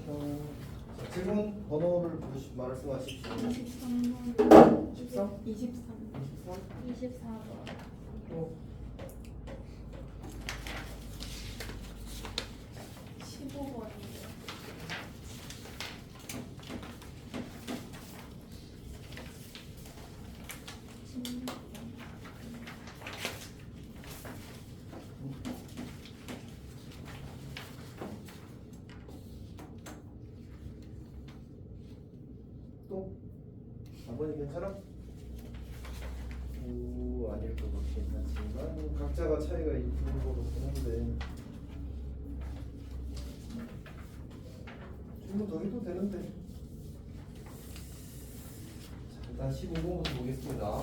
삼각형. 자, 질문 번호를 말씀하십시오. 23번. 13? 23. 23? 24번. 또 15번인데. 또 아버님 괜찮아? 오 아닐 것 같긴 하지만 각자가 차이가 있는 것 같긴 한데 질문 더 해도 되는데. 자, 일단 15번부터 보겠습니다.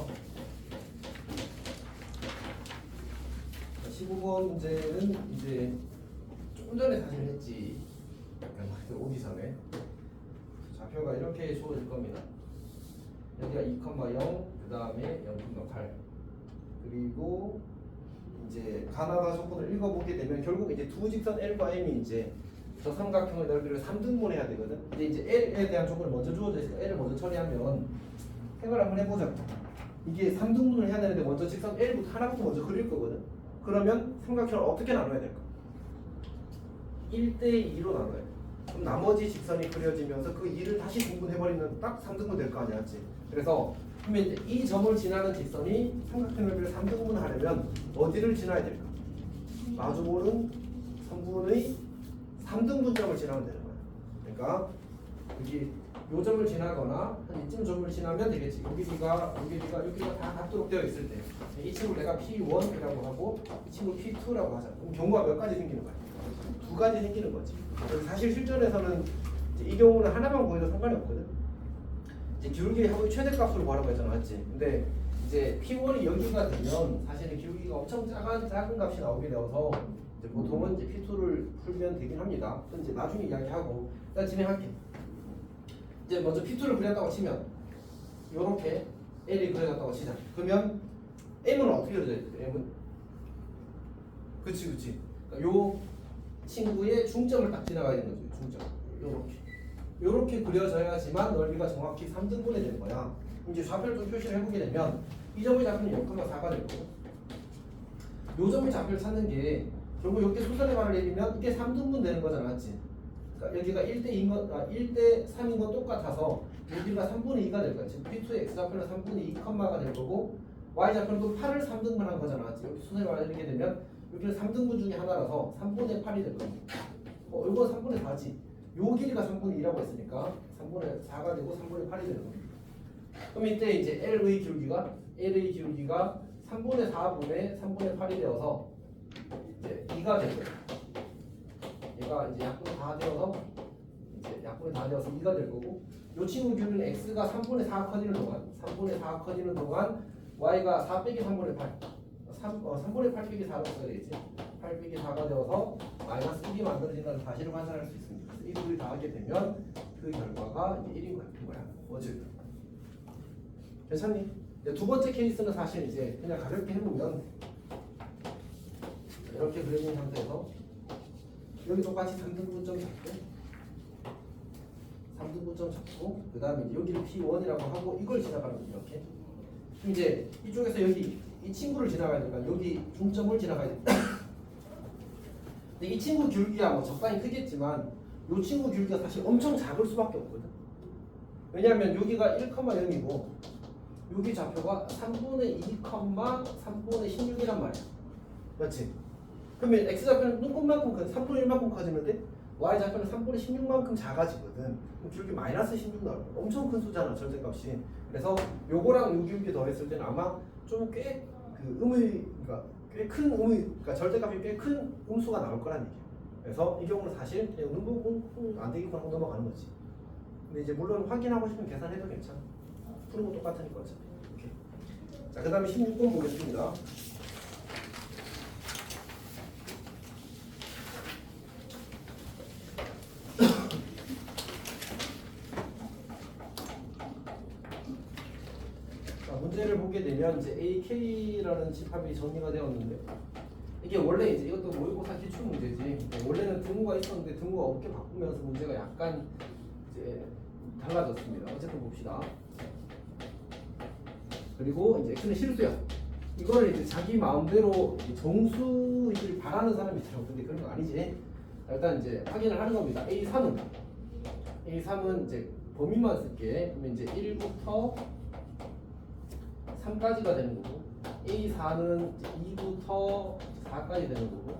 15번 문제는 이제 조금 전에 사실 했지. 오기 전에 좌표가 이렇게 주어질 겁니다. 여기가 2,0, 그 다음에 0,8. 그리고 이제 가나다 조건을 읽어보게 되면 결국 이제 두 직선 L과 M이 이제 저 삼각형의 넓이를 3등분해야 되거든. 근데 이제 L에 대한 조건을 먼저 주어져 있으니까 L을 먼저 처리하면 생각을 한번 해보자. 이게 3등분을 해야 되는데 먼저 직선 L부터 하나부터 먼저 그릴 거거든. 그러면 삼각형을 어떻게 나눠야 될까? 1대2로 나눠야 돼. 그럼 나머지 직선이 그려지면서 그 2를 다시 분분해버리면 딱 3등분 될 거 아니야, 맞지? 그래서 그러면 이제 이 점을 지나는 직선이 삼각형 넓이를 3등분 하려면 어디를 지나야 될까? 마주보는 선분의 3등분점을 지나면 되는 거야. 그러니까 여기 요 점을 지나거나 한 이쯤 점을 지나면 되겠지. 여기가 다 같도록 되어 있을 때 이 친구를 내가 P1이라고 하고 이 친구를 P2라고 하자. 그럼 경우가 몇 가지 생기는 거야? 두 가지 생기는 거지. 그래서 사실 실전에서는 이제 이 경우는 하나만 보여도 상관이 없거든. 이제 기울기하고 최대값으로 구하라고 했잖아, 맞지? 근데 이제 P1이 여기가 되면 사실은 기울기가 엄청 작은 값이 나오게 되어서 이제 보통은 이제 P2를 풀면 되긴 합니다. 그건 이제 나중에 이야기하고 일단 진행할게. 이제 먼저 P2를 그렸다고 치면 요렇게 L이 그려졌다고 치자. 그러면 M은 어떻게 그려져 있대? M은 그치. 그러니까 요 친구의 중점을 딱 지나가야 되는 거죠. 중점. 요렇게 그려져야지만 넓이가 정확히 3등분이 되는 거야. 이제 좌표를 좀 표시를 해보게 되면 이 점의 좌표는 0,4가 될 거고 요 점의 좌표를 찾는 게 결국 여기 수선의 말을 내리면 이게 3등분 되는 거잖아, 맞지? 그러니까 여기가 1대 3인 건 똑같아서 여기가 3분의 2가 될 거야. 지금 P2의 x 좌표는 3분의 2, 가 될 거고 y 좌표는 또 8을 3등분 한 거잖아, 맞지? 여기 수선의 말을 내리게 되면 여기는 3등분 중에 하나라서 3분의 8이 될 겁니다. 이건 3분의 4지. 요 길이가 3분의 2라고 했으니까 3분의 4가 되고 3분의 8이 되는 겁니다. 그럼 이때 이제 L의 기울기가 3분의 4분의 3분의 8이 되어서 이제 2가 되고요. 얘가 이제 약분이 다 되어서 2가 될 거고 요 친구 기울기는 x가 3분의 4 커지는 동안 y가 4 빼기 3분의 8 3분의 8 빼기 4로 써야 되겠지. 8 빼기 4가 되어서 마이너스 1이 만들어진다는 사실을 관찰할 수 있습니다. 그래서 이 둘이 더하게 되면 그 결과가 이제 1인 거야. 어쨌든 괜찮니? 두 번째 케이스는 사실 이제 그냥 가볍게 해보면 이렇게 그려진 상태에서 여기 똑같이 3등분점 잡고 그 다음에 여기를 P1이라고 하고 이걸 지나가는 거죠. 이렇게 이제 이쪽에서 여기 이 친구를 지나가야 되니까 여기 중점을 지나가야 됩니다. 근데 이 친구 기울기가 뭐 적당히 크겠지만 이 친구 기울기가 사실 엄청 작을 수밖에 없거든. 왜냐하면 여기가 1,0이고 여기 좌표가 3분의 2, 3분의 16이란 말이야. 맞지? 그러면 x 좌표는 눈곱만큼 3분의 1만큼 커지는데 y 좌표는 3분의 16만큼 작아지거든. 그럼 기울기 마이너스 16 나올 거야. 엄청 큰 수잖아, 절대값이. 그래서 요거랑 요 기울기 더했을 때는 아마 좀 꽤 꽤 큰 그러니까 절대값이 꽤 큰 음수가 나올 거란 얘기야. 그래서 이 경우는 사실 그냥 눈보고 안 되겠구나 하고 넘어가는 거지. 근데 이제 물론 확인하고 싶으면 계산해도 괜찮아. 푸는 거 똑같으니까 어차피. 오케이. 자, 그 다음에 16번 보겠습니다. 문제를 보게 되면 이제 AK라는 집합이 정리가 되었는데 이게 원래 이제 이것도 모의고사 기출 문제지. 원래는 등호가 있었는데 등호가 없게 바꾸면서 문제가 약간 이제 달라졌습니다. 어쨌든 봅시다. 그리고 이제 X는 실수야. 이거를 이제 자기 마음대로 정수들이 바라는 사람이 있더라고. 근데 그런 거 아니지. 일단 이제 확인을 하는 겁니다. A3은 이제 범위만 쓸게. 그러면 이제 1부터 3까지가 되는 거고, A4는 이제 2부터 4까지 되는 거고,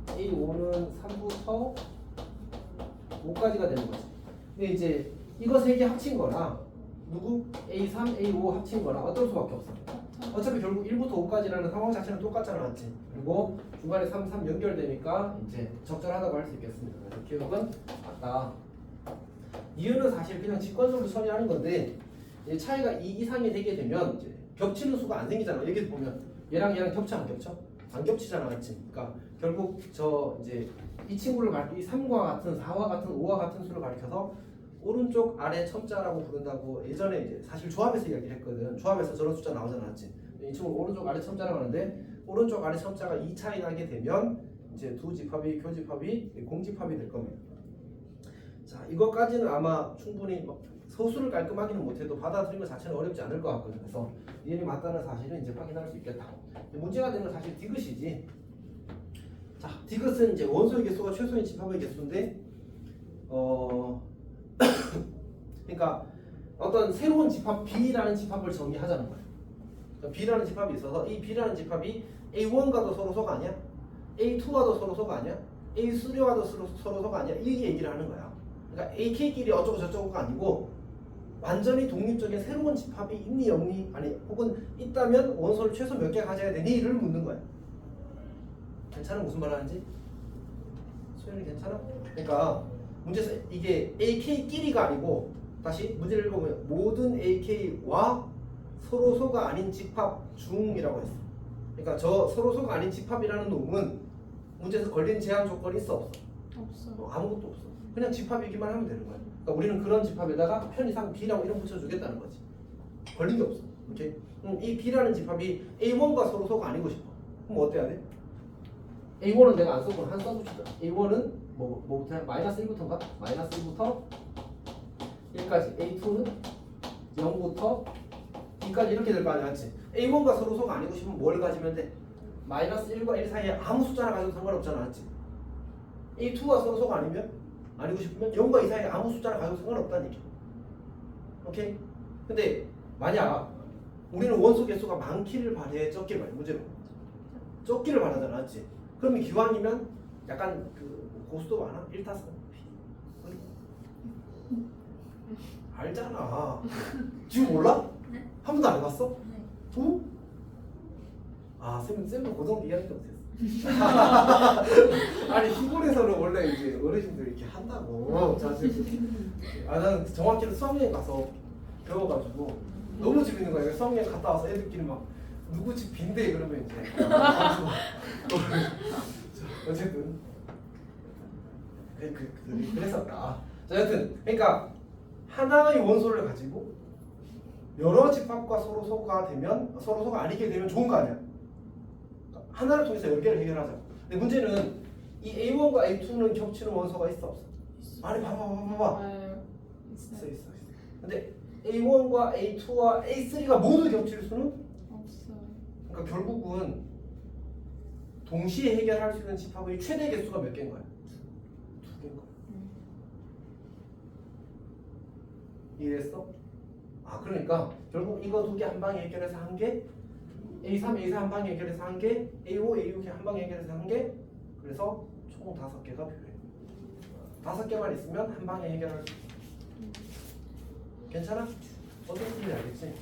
A5는 3부터 5까지가 되는 거지. 근데 이제 이거 세 개 합친 거나 누구? A3, A5 합친 거나 어떨 수밖에 없어. 어차피 결국 1부터 5까지라는 상황 자체는 똑같잖아, 맞지? 그리고 중간에 3, 3 연결되니까 이제 적절하다고 할 수 있겠습니다. 그래서 기억은 맞다. 이유는 사실 그냥 직관적으로 처리하는 건데, 이 차이가 2 이상이 되게 되면 이제 겹치는 수가 안 생기잖아. 여기 보면 얘랑 겹쳐 안 겹쳐? 안 겹치잖아, 맞지? 그러니까 결국 저 이제 이 친구를 가리켜 이 3과 같은 4와 같은 5와 같은 수를 가리켜서 오른쪽 아래 첨자라고 부른다고 예전에 이제 사실 조합에서 이야기를 했거든. 조합에서 저런 숫자 나오잖아, 맞지? 이 친구 오른쪽 아래 첨자라고 하는데 오른쪽 아래 첨자가 2 차이 나게 되면 이제 두 집합이 교집합이 공집합이 될 겁니다. 자, 이것까지는 아마 충분히 막 서술을 깔끔하기는 못해도 받아들이는 것 자체는 어렵지 않을 것 같거든요. 그래서 이해이 맞다는 사실은 이제 확인할 수 있겠다. 문제가 되는 건 사실 디귿이지. 자, 디귿은 이제 원소의 개수가 최소인 집합의 개수인데, 그러니까 어떤 새로운 집합 B라는 집합을 정의하자는 거예요. 그러니까 B라는 집합이 있어서 이 B라는 집합이 A1과도 서로 소가 아니야? A2와도 서로 소가 아니야? A3와도 서로 소가 아니야? 이 얘기를 하는 거야. 그러니까 AK끼리 어쩌고 저쩌고가 아니고 완전히 독립적인 새로운 집합이 있니 없니, 아니 혹은 있다면 원소를 최소 몇 개 가져야 되니를 묻는 거야. 괜찮아? 무슨 말 하는지? 소연이 괜찮아? 그러니까 문제에서 이게 AK끼리가 아니고, 다시 문제를 읽어보면 모든 AK와 서로 소가 아닌 집합 중이라고 했어. 그러니까 저 서로 소가 아닌 집합이라는 놈은 문제에서 걸린 제한 조건이 있어 없어? 없어. 아무것도 없어. 그냥 집합이기만 하면 되는 거야. 그러니까 우리는 그런 집합에다가 편의상 B라고 이름 붙여주겠다는 거지. 걸린 게 없어. 오케이? 이 B라는 집합이 A1과 서로 소가 아니고 싶어. 그럼 어때야 돼? A1은 내가 안 써고 한 써붙이자. A1은 뭐부터 해? 마이너스 1부터인가? 마이너스 1부터 1까지. A2는 0부터 2까지 이렇게 될 거 아니야, 맞지? A1과 서로 소가 아니고 싶으면 뭘 가지면 돼? 마이너스 1과 1 사이에 아무 숫자나 가져도 상관없잖아, 맞지? A2와 서로 소가 아니고 싶으면 0과 2 사이에 아무 숫자나 가져도 상관없다는 얘기야. 오케이? 근데 만약 우리는 원소 개수가 많기를 바래, 적기를 바래, 문제로 적기를 바라잖아, 맞지? 그러면 기왕이면 약간 그 고수도 많아? 1타스 알잖아. 지금 몰라? 네. 한 번도 안 해봤어? 네. 오? 아, 쌤도 고정도 이해할 때 못했어. 아니 시골에서는 원래 이제 어르신들이 이렇게 한다고. 나는 정확히는 수학여행 가서 배워가지고 너무 재밌는 거야. 수학여행 갔다 와서 애들끼리 막 누구 집 빈대 그러면 이제 어쨌든 그랬었다. 자, 여튼 그러니까 하나의 원소를 가지고 여러 집합과 서로 소가 되면, 서로 소가 아니게 되면 좋은 거 아니야? 하나를 통해서 여러 개를 해결하자. 근데 문제는 이 A1과 A2는 겹치는 원소가 있어 없어? 아니 봐봐. 있어. 근데 A1과 A2와 A3가 모두 겹칠 수는 없어요. 그러니까 결국은 동시에 해결할 수 있는 집합의 최대 개수가 몇 개인 거야? 2개인 거야. 이해했어? 아, 그러니까 결국 이거 2개 한 방에 해결해서 한 개, A3, A4 한 방에 해결해서 한 개, A5, A6 한 방에 해결해서 한 개, 그래서 총 5개가 필요해. 5개만 있으면 한 방에 해결할 수 있어. 괜찮아? 어떤 느낌인지 알겠지?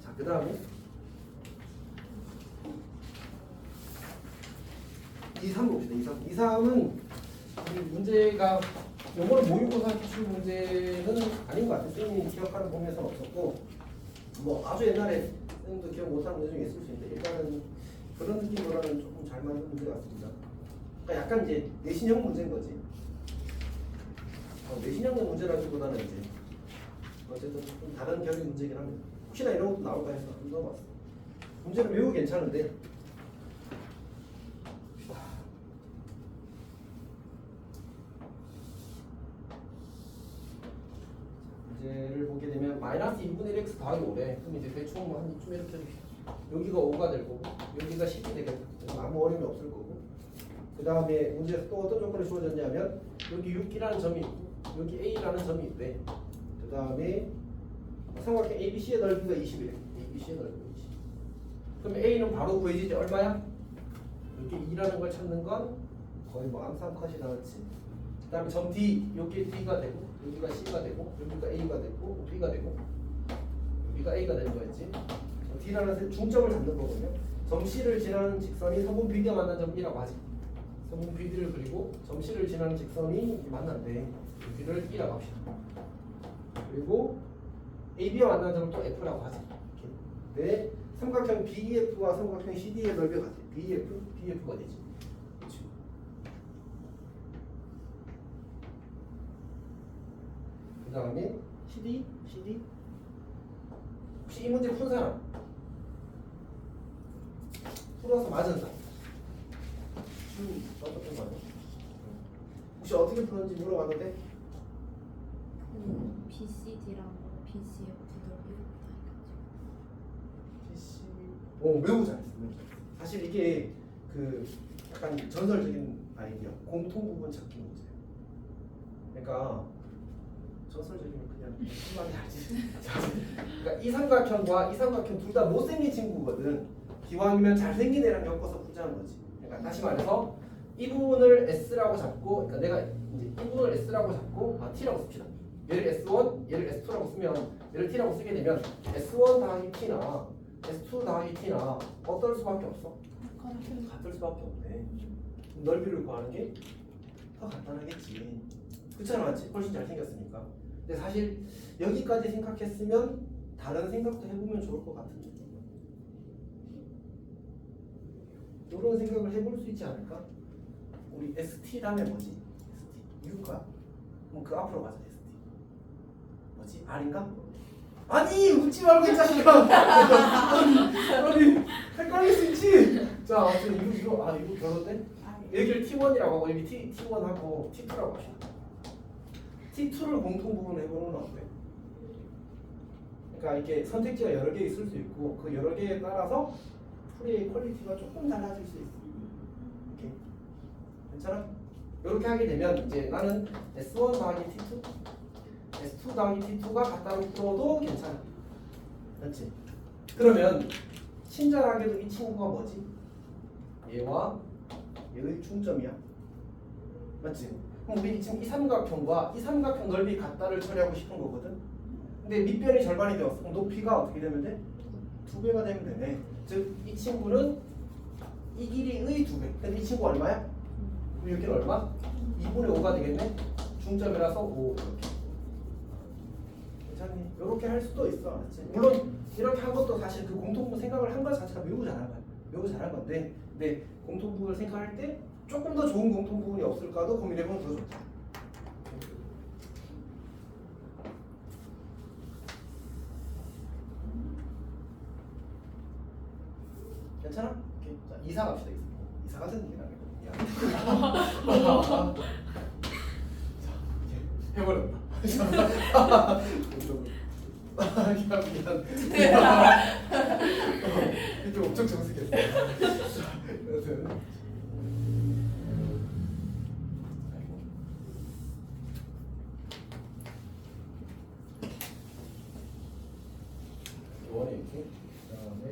자, 그 다음에 2, 3 봅시다. 2, 3은 문제가 요거는 모의고사 기출 문제는 아닌 것 같아요. 쌤이 기억하는 범위에서는 없었고, 뭐 아주 옛날에 쌤도 기억 못하는 문제 중에 있을 수 있는데, 일단은 그런 느낌보다는 조금 잘 만든 문제 같습니다. 그러니까 약간 이제 내신형 문제인 거지. 내신형 문제라기보다는 이제 어쨌든 좀 다른 결의 문제긴 합니다. 혹시나 이런 것도 나올까 해서 한번 넣어봤어. 문제는 매우 괜찮은데 마이너스 2분의 1x 더하기 5래. 그럼 이제 대충 뭐 한 이쯤 이렇게 해줍시다. 여기가 5가 될 거고 여기가 10이 되겠다. 아무 어려움이 없을 거고. 그 다음에 문제에서 또 어떤 조건이 주어졌냐면 여기 6이라는 점이 있고 여기 a라는 점이 있대. 그 다음에 삼각형 ABC의 넓이가 20이래. ABC의 넓이가 20. 그럼 a는 바로 구해지지. 얼마야? 여기 2라는 걸 찾는 건 거의 뭐 암산컷이 나왔지. 그 다음에 점 D, 여기 D가 되고 여기가 C가 되고 여기가 A가 되고 B가 되고 여기가 A가 되는 거였지. D라는 중점을 잡는 거거든요. 점 C를 지나는 직선이 선분 BD가 만난 점 E라고 하지. 선분 BD를 그리고 점 C를 지나는 직선이 만난대. 여기를 E라고 합시다. 그리고 AB와 만난 점을 또 F라고 하지. 네, 삼각형 BEF와 삼각형 CD의 넓이가 같아. BEF, BF가 되지. 그렇지. 그 다음에 CD, CD. 혹시 이 문제 푼 사람? 풀어서 맞은 사람? 어떻게 맞아? 혹시 어떻게 푸는지 물어봤는데? BCD랑 BCF도 PC. 오, 매우 잘했어. 매우 잘했어. 사실 이게 그 약간 전설적인 아이디어, 공통 부분 찾기 문제. 그러니까 전설적이면 그냥 한마디 하지. 그러니까 이 삼각형과 이 삼각형 둘 다 못생긴 친구거든. 기왕이면 잘생긴 애랑 엮어서 풀자는 거지. 그러니까 다시 말해서 이 부분을 S라고 잡고, 그러니까 내가 이제 이 부분을 S라고 잡고 T라고 씁시다. 얘를 S1, 얘를 S2라고 쓰면 얘를 T라고 쓰게 되면 S1 더하기 T나 S2 더하기 T나 어떨 수밖에 없어? 같을 수밖에 없네. 넓이를 구하는 게 더 간단하겠지. 그렇잖아, 맞지? 훨씬 잘생겼으니까. 근데 사실 여기까지 생각했으면 다른 생각도 해보면 좋을 것 같은데. 이런 생각을 해볼 수 있지 않을까? 우리 ST 다음에 뭐지? ST U가? 그럼 그 앞으로 가자. ST 뭐지? R인가? 아니 웃지 말고 이 자식아. 아니 헷갈릴 수 있지. 자, 아무튼 이거 별로인데? 여기를 T1이라고 하고 여기 T1하고 T2라고 합시다. T2를 공통 부분으로 해보는 건 어때? 그러니까 이렇게 선택지가 여러 개 있을 수 있고 그 여러 개에 따라서 풀이의 퀄리티가 조금 달라질 수 있어. 이렇게 괜찮아? 이렇게 하게 되면 이제 나는 S1 더하기 T2, S2 더하기 T2가 같다고 풀어도 괜찮아. 그렇지? 그러면 친절하게도 이 친구가 뭐지? 얘와 얘의 중점이야. 맞지? 그럼 우리 지금 이 삼각형과 이 삼각형 넓이 같다를 처리하고 싶은 거거든. 근데 밑변이 절반이 되었어. 그럼 높이가 어떻게 되면 돼? 2배가 되면 되네. 즉 이 친구는 이 길이의 2배. 근데 이 친구 얼마야? 그럼 여기는 얼마? 2분의 5가 되겠네. 중점이라서 5 이렇게. 괜찮니? 이렇게 할 수도 있어. 알았지? 물론 이렇게 한 것도 사실 그 공통분 생각을 한 것 자체가 매우 잘한 거야. 매우 잘한 건데, 근데 공통부분을 생각할 때 조금 더 좋은 공통부분이 없을까도 고민해보면 더 좋다. 괜찮아? 오케이. 자, 이사 갑시다. 이사 같은 얘기를 하는 거. 자, 이제 해버렸다. 미안. 좀 엄청 정색했어. 여튼 원에 이렇게 그다음에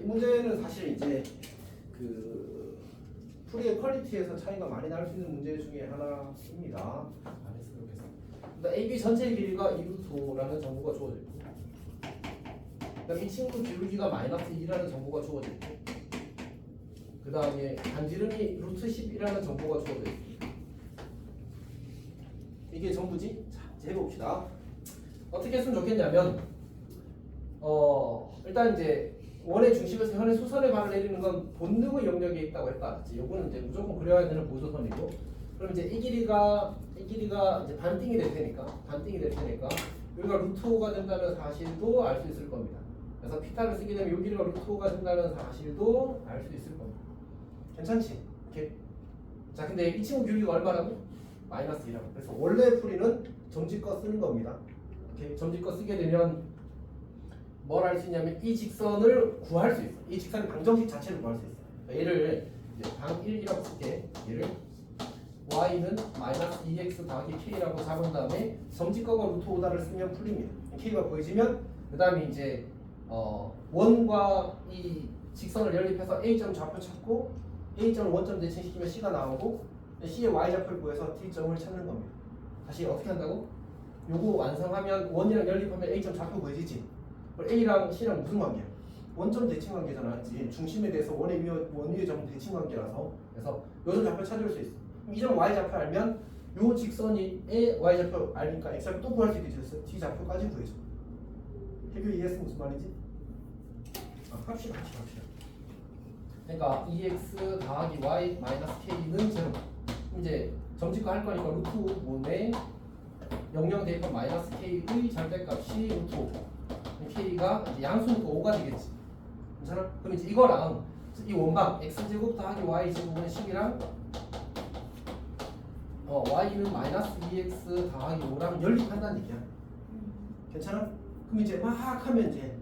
이 문제는 사실 이제 그 풀이의 퀄리티에서 차이가 많이 날 수 있는 문제 중에 하나입니다. 안 했으면 좋겠어. AB 전체 길이가 2루토라는 정보가 주어져 있고, 그다음 이 친구 기울기가 마이너스 2라는 정보가 주어져 있고, 그 다음에 반지름이 루트 10이라는 정보가 주어져 있고, 이게 전부지? 자, 이제 해봅시다. 어떻게 했으면 좋겠냐면, 일단 이제 원의 중심에서 현의 수선의 발을 내리는 건 본능의 영역에 있다고 했다. 알았지? 요거는 이제 무조건 그려야 되는 보조선이고. 그럼 이제 이 길이가 이제 반띵이 될 테니까 여기가 루트 5가 된다는 사실도 알 수 있을 겁니다. 그래서 피타를 쓰게 되면 이 길이가 루트 5가 된다는 사실도 알 수 있을 겁니다. 괜찮지? 이렇게. 자, 근데 이 친구 길이가 얼마라고? 마이너스 2라고. 그래서 원래 풀이는 점지껏 쓰는 겁니다. 이렇게 점지껏 쓰게 되면 뭘 할 수 있냐면 이 직선을 구할 수 있어. 이 직선의 방정식 자체를 구할 수 있어. 그러니까 얘를 이제 방 1이라고 쓸게. 얘를 y는 마이너스 2x 더하기 k라고 잡은 다음에 점지껏과 루트 5다를 쓰면 풀립니다. k가 보여지면 그 다음에 이제 원과 이 직선을 연립해서 a점 좌표 찾고 a점을 원점 대칭시키면 c가 나오고 c의 y좌표를 구해서 t점을 찾는 겁니다. 다시 어떻게 한다고? 요거 완성하면 원이랑 연립하면 a점 좌표 보여지지? 그럼 a랑 c랑 무슨 관계야? 원점 대칭 관계잖아. 맞지? 중심에 대해서 원 위의 점 대칭 관계라서. 그래서 요점 좌표 찾을 수 있어. 이 점 y좌표 알면 요 직선이 y좌표 알니까 x좌표 또 구할 수 있게 됐어. t좌표까지 구해줘. 해교 이해했어? 무슨 말인지? 합시다. 그러니까 2x 더하기 y 마이너스 k는 제로. 이제 점집과 할 거니까 루트 5분의 00 대입한 마이너스 k의 절대값이 루트 5. k가 이제 양수니까 5가 되겠지. 괜찮아? 그럼 이제 이거랑 이 원방 x제곱 더하기 y제곱분의 10이랑 y는 마이너스 2x 더하기 5랑 연립한다는 얘기야. 괜찮아? 그럼 이제 막 하면 이제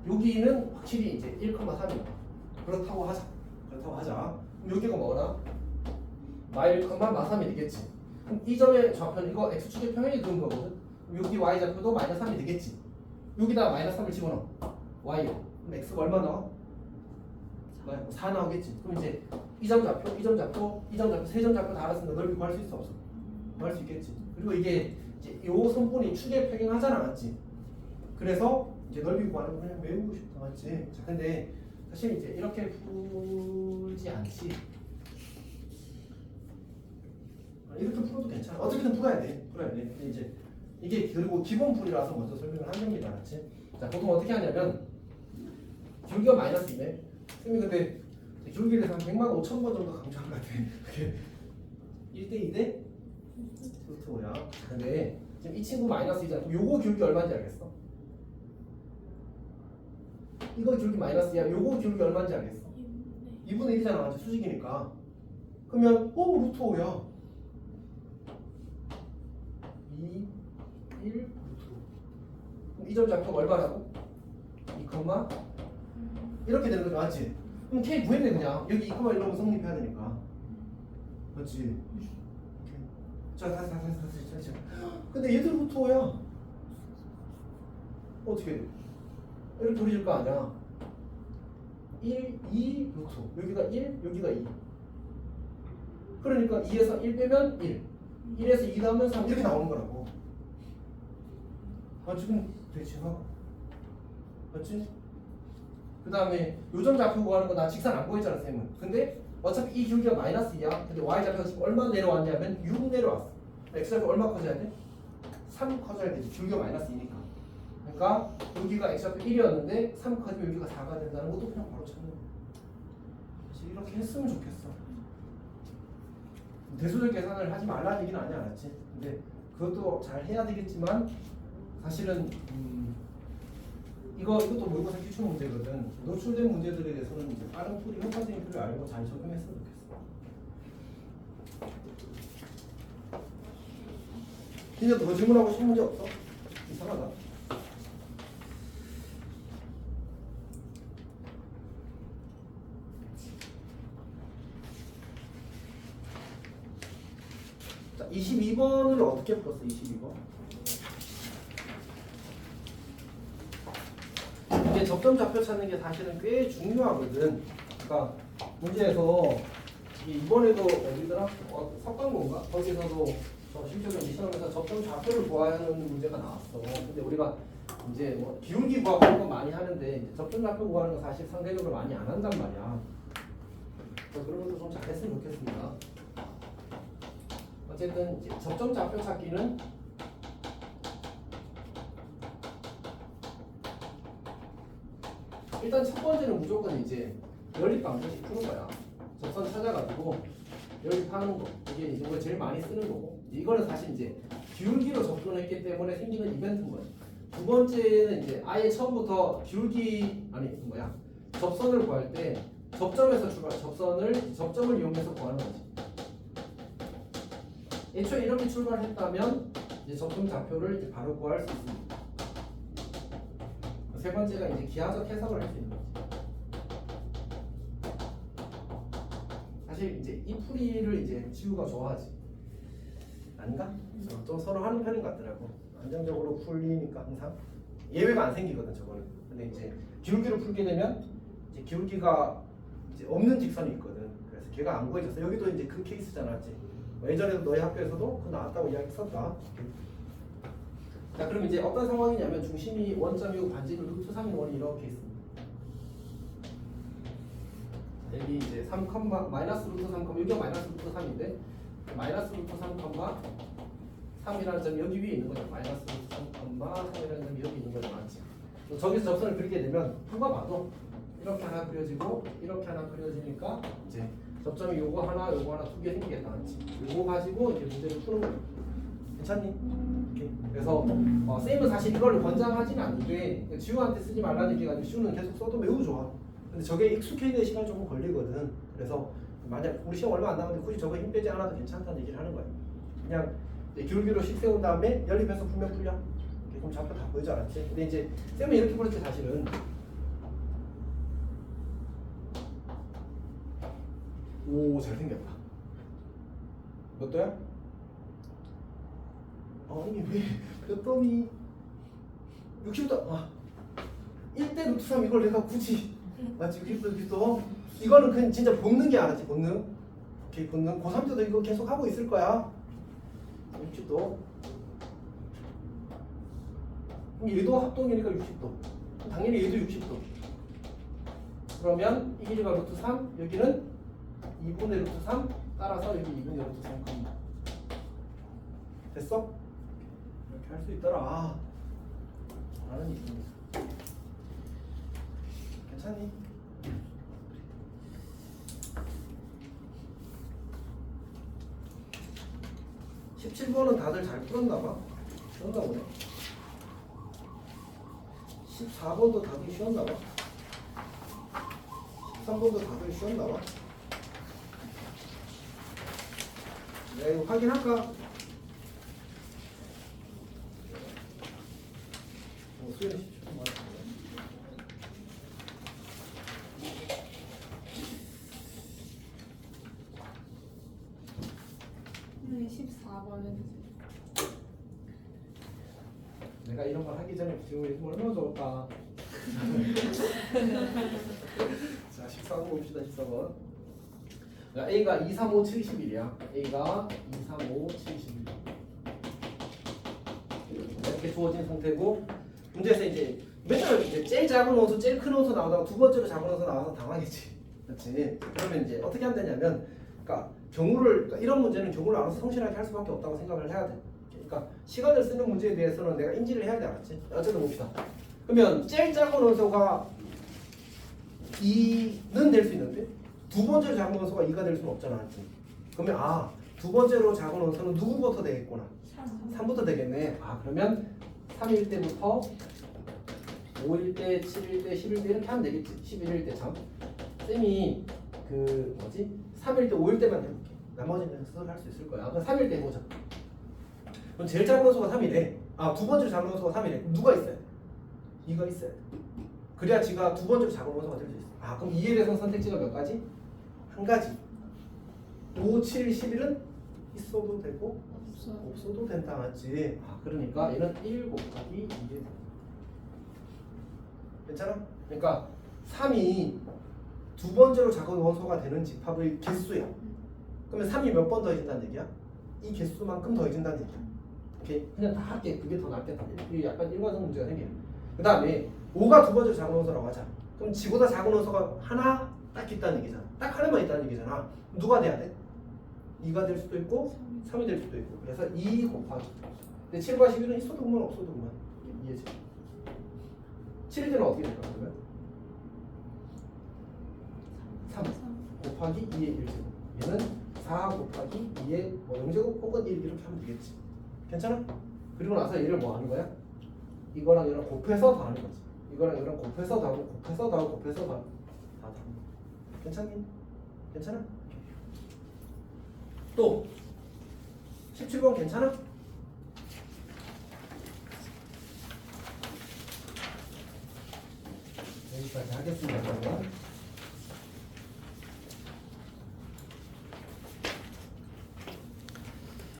여기는 확실히 이제 1,3이야. 그렇다고 하자. 그럼 여기가 뭐라? -1,3이 되겠지. 그럼 이 점의 좌표는 이거 x축의 평행이 그은 거거든. 그럼 여기 y좌표도 -3이 되겠지. 여기다 -3을 집어넣어. y로. 그럼 x가 얼마 나와? 4 나오겠지. 그럼 이제 이 점 좌표, 세 점 좌표 다 알았으니까 넓이 구할 수 있어 없어? 구할 수 있겠지. 그리고 이게 이제 요 선분이 축에 평행하잖아, 맞지? 그래서 이제 넓이 구하는 거 그냥 외우고 싶다, 맞지? 자, 근데 사실 이제 이렇게 풀지 않지. 이렇게 풀어도 괜찮아. 어떻게든 풀어야 돼. 근데 이제 이게 그리고 기본 풀이라서 먼저 설명을 한 겁니다, 맞지? 자, 보통 어떻게 하냐면 기울기가 -2네. 선생님 근데 기울기에 대해서 한 100만 5천 번 정도 강조한 것 같아. 그게 1대2대 루트 5야. 근데 지금 이 친구 -2잖아. 그럼 요거 기울기 얼마인지 알겠어? 이거 기울기 -2야. 요거 기울기 얼마인지 알겠어? 2분의 1이잖아. 맞지? 수직이니까. 그러면 루트 5야. 2, 1, 루트 5. 그럼 이 점 좌표가 얼마라고? 2, 이렇게 되는 거죠, 맞지? 그럼 K 구했네 그냥. 여기 2, 이런 거 성립해야 되니까. 맞지? 자, 다시. 근데 얘들 루트 5야. 어떻게 돼? 이렇게 돌릴 거 아니야. 1, 2, 루트 5. 여기가 1, 여기가 2. 그러니까 2에서 1 빼면 1. 1에서 2 나오면 3 이렇게 나오는 거라고. 지금 대칭하고. 맞지? 그 다음에 요점 좌표 구하는 거 나 직선 안 보였잖아, 쌤은. 근데 어차피 이 기울기가 -2야. 근데 y좌표가 지금 얼마 내려왔냐면 6 내려왔어. x좌표 얼마 커져야 돼? 3 커져야 되지. 기울기가 -2니까. 그러니까 여기가 x좌표 1이었는데 3 커지면 여기가 4가 된다는 것도 그냥 바로 찾는 거야. 그래서 이렇게 했으면 좋겠어. 대수적 계산을 하지 말라는 얘기는 아니야, 알았지? 근데 그것도 잘 해야 되겠지만 사실은 이것도 모의고사 기출 문제거든. 노출된 문제들에 대해서는 이제 빠른 풀이 효과적인 풀을 알고 잘 적용했으면 좋겠어. 이제 더 질문하고 싶은 문제 없어? 이상하다. 자, 22번을 어떻게 풀었어? 22번. 이게 접점 좌표 찾는 게 사실은 꽤 중요하거든. 그러니까 문제에서 이번에도 어디더라? 석강고인가? 거기서도 실제로 이 시험에서 접점 좌표를 구하는 문제가 나왔어. 근데 우리가 이제 뭐 기울기 구하는 건 많이 하는데 이제 접점 좌표 구하는 건 사실 상대적으로 많이 안 한단 말이야. 그래서 그런 것도 좀 잘했으면 좋겠습니다. 어쨌든 이제 접점 좌표 찾기는 일단 첫 번째는 무조건 이제 연립 방정식 푸는 거야. 접선 찾아가지고 연립하는 거. 이게 이제 우리가 제일 많이 쓰는 거고. 이거는 사실 이제 기울기로 접근했기 때문에 생기는 이벤트인 거야. 두 번째는 이제 아예 처음부터 기울기 아니 뭐야 접선을 구할 때 접점에서 접점을 이용해서 구하는 거지. 애초에 이렇게 출발했다면 이제 접점 좌표를 이제 바로 구할 수 있습니다. 세 번째가 이제 기하적 해석을 할 수 있는 거지. 사실 이제 이 풀이를 이제 지우가 좋아하지. 아닌가? 좀 서로 하는 편인 것 같더라고. 안정적으로 풀리니까 항상 예외가 안 생기거든 저거는. 근데 이제 기울기로 풀게 되면 이제 기울기가 이제 없는 직선이 있거든. 그래서 걔가 안 구해졌어. 여기도 이제 그 케이스잖아, 맞지? 예전에도 너희 학교에서도 그 나왔다고 이야기했었다. 자, 그럼 이제 어떤 상황이냐면 중심이 원점이고 반지름 루트 3인 원이 이렇게 있습니다. 여기 이제 3, 마이너스 루트 3, 여기가 마이너스 루트 3인데 마이너스 루트 3, 3이라는 점이 여기 위에 있는 거죠. 마이너스 루트 3, 3이라는 점이 여기 있는 거죠, 맞지? 저기서 접선을 그리게 되면 누가 봐도 이렇게 하나 그려지고 이렇게 하나 그려지니까 이제 접점이 요거 하나 두 개 생기겠다, 맞지? 요거 가지고 이제 문제를 푸는 거예요. 괜찮니? 오케이. 그래서 쌤은 사실 이걸 권장하지는 않는데 지우한테 쓰지 말라는 얘기가 아니고 지우는 계속 써도 매우 좋아. 근데 저게 익숙해지는 시간이 조금 걸리거든. 그래서 만약 우리 시험 얼마 안 남았는데 굳이 저거 힘 빼지 않아도 괜찮다는 얘기를 하는 거야. 그냥 기울기로 식 세운 다음에 연립해서 풀면 풀려. 그럼 좌표 다 보이지 않았지? 근데 이제 쌤은 이렇게 풀었지 사실은. 오, 잘생겼다. 몇 도야? 아니 왜몇 도니? 60도. 1대 루트 3 이걸 내가 굳이 맞지? 60도. 이거는 그냥 진짜 본능 게 알았지, 본능. 오케이, 본능. 고3 때도 이거 계속 하고 있을 거야. 60도. 그럼 얘도 합동이니까 60도. 당연히 얘도 60도. 그러면 이 길이가 루트 3, 여기는 2분의 루트 3, 따라서 여기 2분의 루트 3. 됐어? 이렇게 할 수 있더라. 나는 있습니다. 괜찮니? (17번은) 다들 잘 풀었나봐. 쉬웠나 보네. 14번도 다들 쉬웠나봐. 13번도 다들 쉬웠나봐. 내가 이거 확인할까? 수요일 10초 맞았네. 네, 14번은 내가 이런 걸 하기 전에 지금 이거 얼마나 좋을까? 자, 14번 봅시다. 14번. A가 2, 3, 5, 71이야. A가 2, 3, 5, 71. 이렇게 주어진 상태고 문제에서 이제 맨날 이제 제일 작은 원소, 제일 큰 원소 나오다가 두 번째로 작은 원소 나와서 당황했지. 그렇지? 그러면 이제 어떻게 하면 되냐면, 그러니까 이런 문제는 경우를 알아서 성실하게 할 수밖에 없다고 생각을 해야 돼. 그러니까 시간을 쓰는 문제에 대해서는 내가 인지를 해야 돼, 알았지? 어쨌든 봅시다. 그러면 제일 작은 원소가 2는 될 수 있는데 두 번째로 작은 원소가 2가 될 수는 없잖아, 맞지? 그러면 두 번째로 작은 원소는 누구부터 되겠구나? 3부터 되겠네. 그러면 3일 때부터 5일 때, 7일 때, 10일 때 이렇게 하면 되겠지. 11일 때 참. 쌤이 3일 때, 5일 때만 해볼게. 나머지는 스스로 할 수 있을 거야. 그럼 3일 때 해보자. 그럼 제일 작은 원소가 3이래. 두 번째로 작은 원소가 3이래. 그럼 누가 있어야 돼? 2가 있어야 돼. 그래야 지가 두 번째로 작은 원소가 될 수 있어. 그럼 2에 대해서 선택지가 몇 가지? 한 가지. 5, 7, 11은 있어도 되고 없어도 된다, 맞지? 그러니까 얘는 1 곱하기 2에 돼. 괜찮아? 그러니까 3이 두 번째로 작은 원소가 되는 집합의 개수야. 그러면 3이 몇 번 더해진다는 얘기야? 이 개수만큼 더해진다는 얘기야. 오케이? 그냥 다 할게. 그게 더 낫겠다. 이게 약간 일관성 문제가 생기네. 그 다음에 5가 두 번째로 작은 원소라고 하자. 그럼 지보다 작은 원소가 하나 딱 있다는 얘기잖아. 딱 하나만 있다는 얘기잖아. 누가 돼야 돼? 2가 될 수도 있고 3이 될 수도 있고. 그래서 2 곱하기. 근데 7과 11은 있어도 그만 없어도 그만. 이해지? 7일 때는 어떻게 될까 그러면? 곱하기 2의 1제곱. 얘는 4 곱하기 2의 뭐 0제곱 혹은 1 이렇게 하면 되겠지. 괜찮아? 그리고 나서 얘를 뭐 하는 거야? 이거랑 얘랑 곱해서 더하는 거지. 이거랑 얘랑 곱해서 더하고 곱해서 더하고 곱해서 다 더하는 거. 괜찮니? 괜찮아? 또 17번 괜찮아? 여기까지 하겠습니다. 그러면.